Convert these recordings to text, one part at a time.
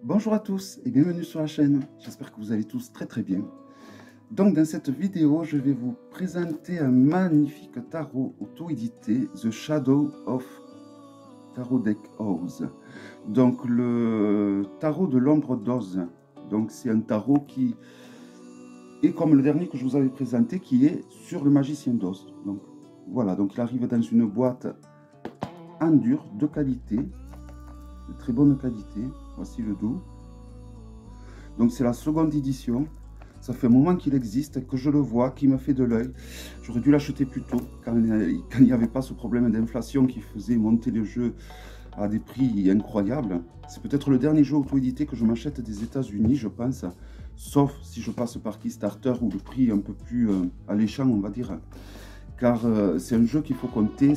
Bonjour à tous et bienvenue sur la chaîne, j'espère que vous allez tous très bien. Donc dans cette vidéo, je vais vous présenter un magnifique tarot auto-édité, The Shadow of Tarot Deck Oz. Donc le tarot de l'ombre d'Oz. Donc c'est un tarot qui est comme le dernier que je vous avais présenté, qui est sur le magicien d'Oz. Donc voilà, donc il arrive dans une boîte en dur de qualité, de très bonne qualité. Voici le dos. Donc c'est la seconde édition. Ça fait un moment qu'il existe, que je le vois, qui me fait de l'œil. J'aurais dû l'acheter plus tôt, quand il n'y avait pas ce problème d'inflation qui faisait monter le jeu à des prix incroyables. C'est peut-être le dernier jeu auto-édité que je m'achète des États-Unis, je pense. Sauf si je passe par Kickstarter où le prix est un peu plus alléchant, on va dire. Car c'est un jeu qu'il faut compter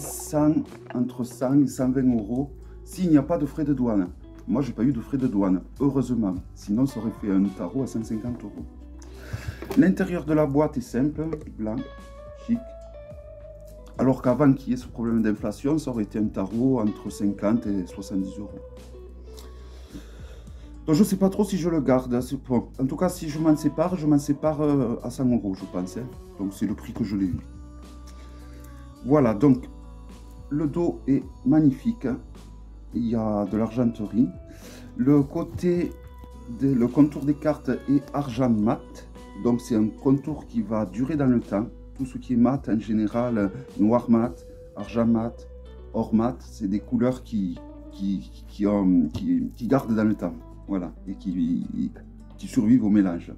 entre 100 et 120 € s'il n'y a pas de frais de douane. Moi, j'ai pas eu de frais de douane, heureusement. Sinon, ça aurait fait un tarot à 150 €. L'intérieur de la boîte est simple, blanc, chic. Alors qu'avant qu'il y ait ce problème d'inflation, ça aurait été un tarot entre 50 et 70 €. Donc, je ne sais pas trop si je le garde. Bon. En tout cas, si je m'en sépare à 100 €, je pense. Donc, c'est le prix que je l'ai eu. Voilà, donc, le dos est magnifique. Il y a de l'argenterie. Le contour des cartes est argent mat. Donc c'est un contour qui va durer dans le temps. Tout ce qui est mat en général, noir mat, argent mat, or mat, c'est des couleurs qui gardent dans le temps. Voilà, et qui survivent au mélange.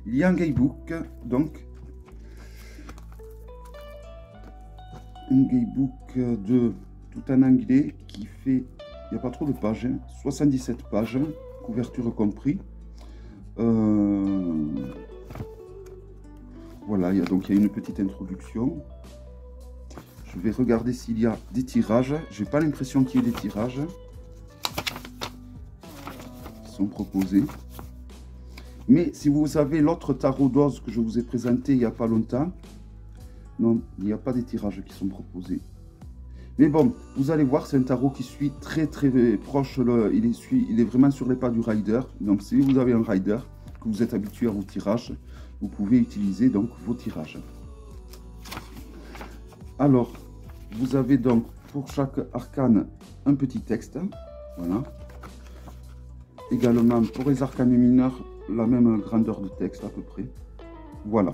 Il y a un guidebook, donc un guidebook de tout en anglais qui fait, il n'y a pas trop de pages, 77 pages, couverture compris. Voilà, il y a une petite introduction. Je vais regarder s'il y a des tirages. J'ai pas l'impression qu'il y ait des tirages qui sont proposés. Mais si vous avez l'autre tarot d'Oz que je vous ai présenté il n'y a pas longtemps, non, il n'y a pas des tirages qui sont proposés. Mais bon, vous allez voir, c'est un tarot qui suit très proche, il est vraiment sur les pas du rider. Donc si vous avez un rider, que vous êtes habitué à vos tirages, vous pouvez utiliser donc vos tirages. Alors, vous avez donc pour chaque arcane un petit texte. Voilà. Également pour les arcanes mineurs, la même grandeur de texte à peu près. Voilà.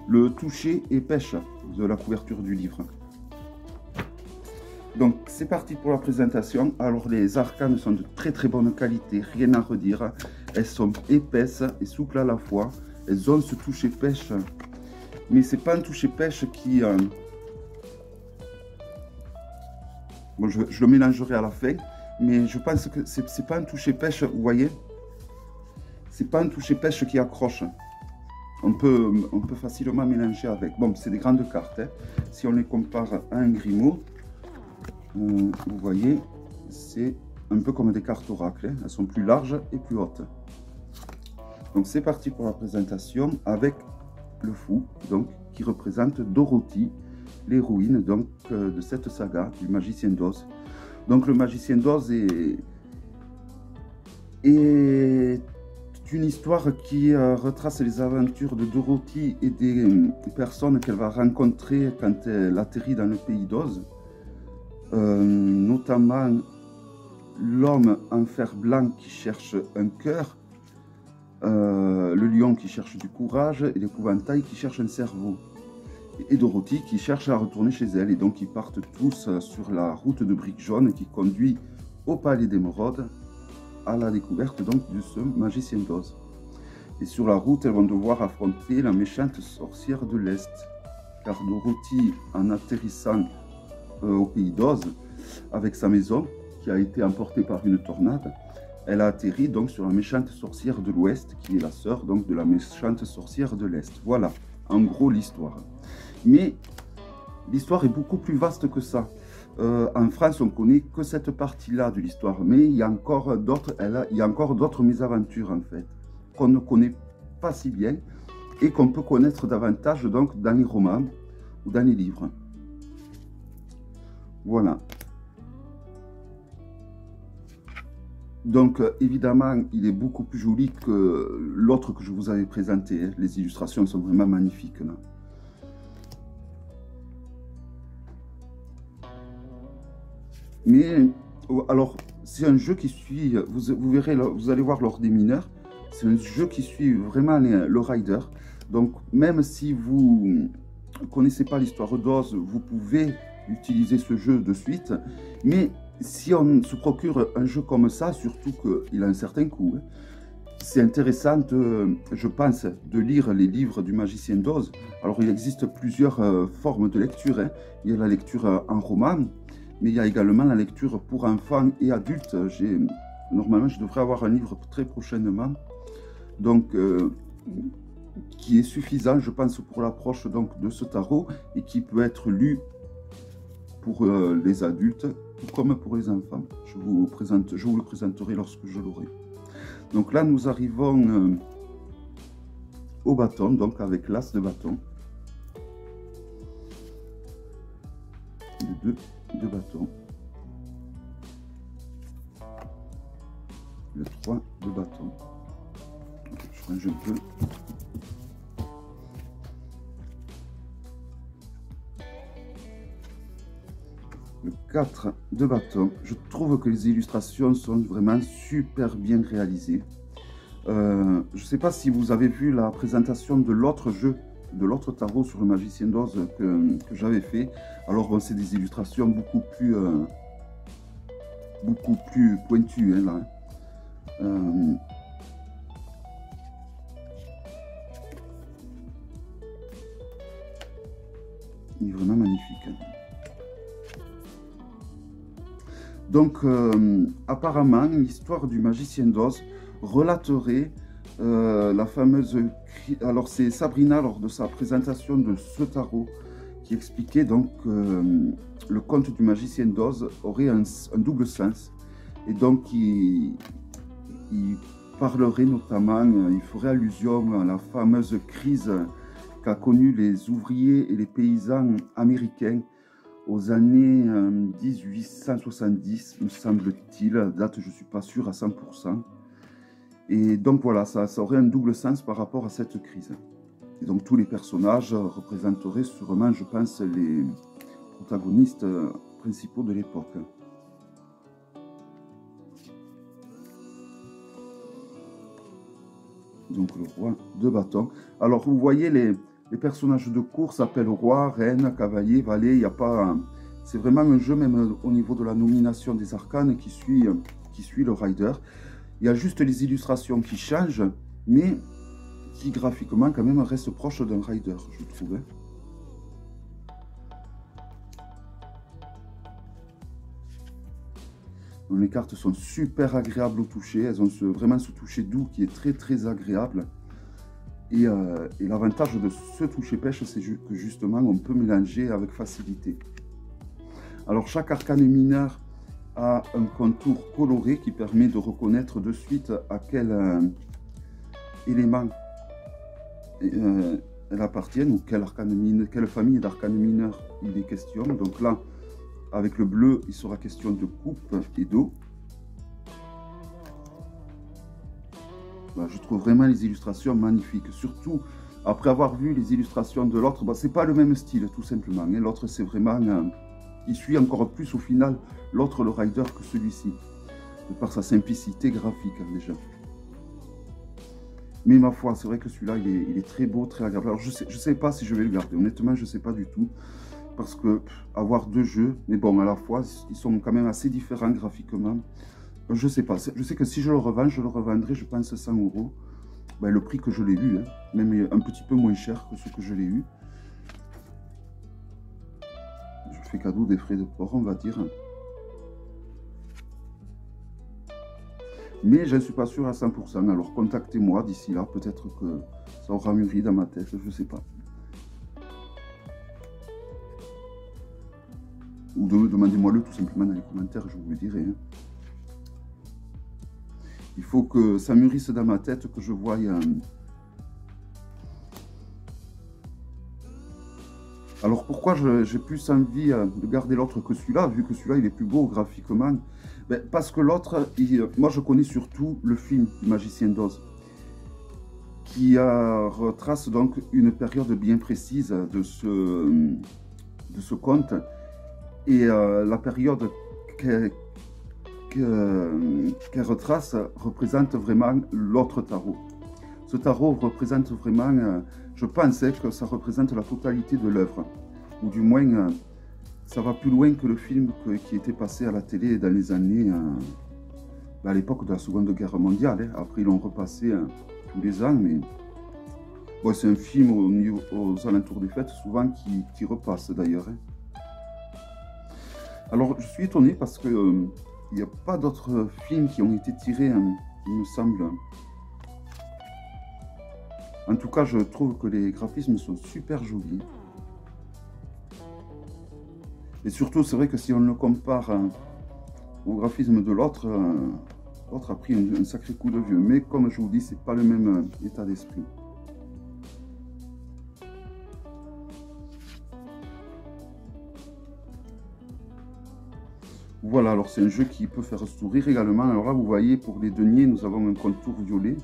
Le toucher et pêche de la couverture du livre. Donc c'est parti pour la présentation. Alors les arcanes sont de très bonne qualité, rien à redire. Elles sont épaisses et souples à la fois. Elles ont ce toucher pêche, mais c'est pas un toucher pêche qui... Bon, je le mélangerai à la fin, mais je pense que c'est pas un toucher pêche, vous voyez. C'est pas un toucher pêche qui accroche. On peut facilement mélanger avec. Bon, c'est des grandes cartes. Hein. Si on les compare à un Grimaud, vous voyez, c'est un peu comme des cartes oracle. Hein. Elles sont plus larges et plus hautes. Donc c'est parti pour la présentation avec le fou, donc qui représente Dorothy, l'héroïne donc de cette saga du magicien d'Oz. Donc le magicien d'Oz est une histoire qui retrace les aventures de Dorothy et des personnes qu'elle va rencontrer quand elle atterrit dans le pays d'Oz, notamment l'homme en fer blanc qui cherche un cœur, le lion qui cherche du courage et l'épouvantail qui cherche un cerveau. Et Dorothy qui cherche à retourner chez elle. Et donc ils partent tous sur la route de briques jaunes qui conduit au palais d'Émeraude à la découverte donc de ce magicien d'Oz. Et sur la route, elles vont devoir affronter la méchante sorcière de l'Est. Car Dorothy, en atterrissant au pays d'Oz, avec sa maison qui a été emportée par une tornade, elle a atterri donc sur la méchante sorcière de l'Ouest, qui est la sœur donc de la méchante sorcière de l'Est. Voilà, en gros l'histoire. Mais l'histoire est beaucoup plus vaste que ça. En France, on connaît que cette partie-là de l'histoire, mais il y a encore d'autres mésaventures en fait, qu'on ne connaît pas si bien et qu'on peut connaître davantage donc dans les romans ou dans les livres. Voilà. Donc, évidemment, il est beaucoup plus joli que l'autre que je vous avais présenté. Hein. Les illustrations sont vraiment magnifiques, là. Mais, alors, c'est un jeu qui suit, vous verrez, vous allez voir lors des mineurs, c'est un jeu qui suit vraiment le rider. Donc, même si vous ne connaissez pas l'histoire d'Oz, vous pouvez utiliser ce jeu de suite. Mais si on se procure un jeu comme ça, surtout qu'il a un certain coût, hein, c'est intéressant, je pense, de lire les livres du magicien d'Oz. Alors, il existe plusieurs formes de lecture. Hein. Il y a la lecture en roman, mais il y a également la lecture pour enfants et adultes. Normalement, je devrais avoir un livre très prochainement, donc qui est suffisant, je pense, pour l'approche de ce tarot et qui peut être lu pour les adultes comme pour les enfants. Je vous le présenterai lorsque je l'aurai. Donc là, nous arrivons au bâton, donc avec l'as de bâton. Les deux bâtons. Le 3 de bâton. Je range un peu. Le 4 de bâton. Je trouve que les illustrations sont vraiment super bien réalisées. Je ne sais pas si vous avez vu la présentation de l'autre jeu, de l'autre tarot sur le magicien d'Oz que j'avais fait. Alors bon, c'est des illustrations beaucoup plus pointues, hein, là. Il est vraiment magnifique. Donc, apparemment, l'histoire du magicien d'Oz relaterait la fameuse... Alors, c'est Sabrina, lors de sa présentation de ce tarot, qui expliquait donc le conte du magicien d'Oz aurait un double sens. Et donc, il parlerait notamment, il ferait allusion à la fameuse crise qu'a connue les ouvriers et les paysans américains aux années 1870, me semble-t-il. La date, je ne suis pas sûr à 100%. Et donc voilà, ça aurait un double sens par rapport à cette crise. Et donc tous les personnages représenteraient sûrement, je pense, les protagonistes principaux de l'époque. Donc le roi de bâton. Alors vous voyez, les personnages de course s'appellent roi, reine, cavalier, valet. Il n'y a pas... C'est vraiment un jeu, même au niveau de la nomination des arcanes, qui suit le rider. Il y a juste les illustrations qui changent, mais qui graphiquement quand même restent proches d'un rider, je trouve. Donc, les cartes sont super agréables au toucher. Elles ont vraiment ce toucher doux qui est très très agréable. Et l'avantage de ce toucher pêche, c'est que justement, on peut mélanger avec facilité. Alors, chaque arcane mineur a un contour coloré qui permet de reconnaître de suite à quel élément elle appartient, ou quelle famille d'arcanes mineurs il est question. Donc là, avec le bleu, il sera question de coupe et d'eau. Voilà, je trouve vraiment les illustrations magnifiques, surtout après avoir vu les illustrations de l'autre. Bon, c'est pas le même style, tout simplement. Hein. L'autre, c'est vraiment... il suit encore plus, au final, l'autre, le rider, que celui-ci, de par sa simplicité graphique, hein, déjà. Mais ma foi, c'est vrai que celui-là, il est très beau, très agréable. Alors, je sais pas si je vais le garder. Honnêtement, je sais pas du tout. Parce que avoir deux jeux, mais bon, à la fois, ils sont quand même assez différents graphiquement. Je sais pas. Je sais que si je le revends, je le revendrai, je pense, 100 €. Ben, le prix que je l'ai eu, hein, même un petit peu moins cher que ce que je l'ai eu. Je fais cadeau des frais de port, on va dire. Mais je ne suis pas sûr à 100%. Alors contactez-moi d'ici là, peut-être que ça aura mûri dans ma tête, je ne sais pas. Ou demandez-moi-le tout simplement dans les commentaires, je vous le dirai. Hein. Il faut que ça mûrisse dans ma tête, que je voie Alors pourquoi j'ai plus envie de garder l'autre que celui-là, vu que celui-là il est plus beau graphiquement? Ben, parce que l'autre, moi je connais surtout le film du Magicien d'Oz, qui retrace donc une période bien précise de ce conte. Et la période qu'elle retrace représente vraiment l'autre tarot. Ce tarot représente vraiment, je pensais que ça représente la totalité de l'œuvre, ou du moins ça va plus loin que le film qui était passé à la télé dans les années, à l'époque de la Seconde Guerre mondiale. Hein. Après ils l'ont repassé tous les ans, mais bon, c'est un film aux alentours des fêtes souvent qui repasse d'ailleurs. Hein. Alors je suis étonné parce que il n'y a pas d'autres films qui ont été tirés, hein, il me semble. En tout cas, je trouve que les graphismes sont super jolis. Et surtout, c'est vrai que si on le compare au graphisme de l'autre, l'autre a pris un sacré coup de vieux. Mais comme je vous dis, c'est pas le même état d'esprit. Voilà, alors c'est un jeu qui peut faire sourire également. Alors là, vous voyez, pour les deniers, nous avons un contour violet.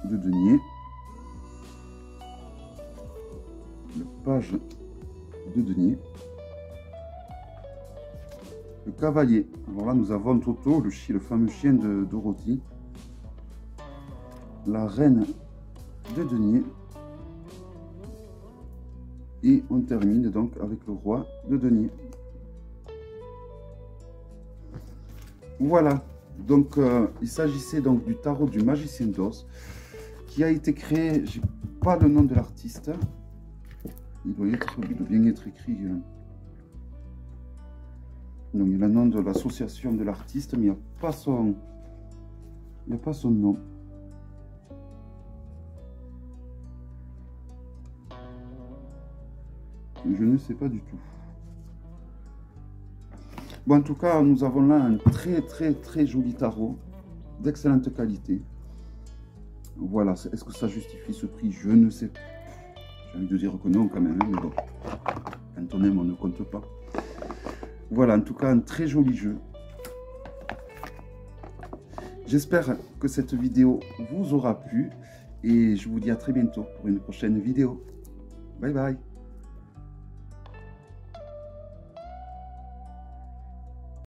De denier, la page de denier, le cavalier. Alors là, nous avons Toto, le fameux chien de Dorothy, la reine de denier, et on termine donc avec le roi de denier. Voilà. Donc, il s'agissait donc du tarot du Magicien d'Oz, qui a été créé, j'ai pas le nom de l'artiste, il doit bien être écrit. Non, il y a le nom de l'association de l'artiste, mais il n'y a pas son nom. Je ne sais pas du tout. Bon, en tout cas, nous avons là un très joli tarot, d'excellente qualité. Voilà, est-ce que ça justifie ce prix? Je ne sais pas. J'ai envie de dire que non quand même, hein, mais bon, quand on aime, on ne compte pas. Voilà, en tout cas, un très joli jeu. J'espère que cette vidéo vous aura plu et je vous dis à très bientôt pour une prochaine vidéo. Bye bye.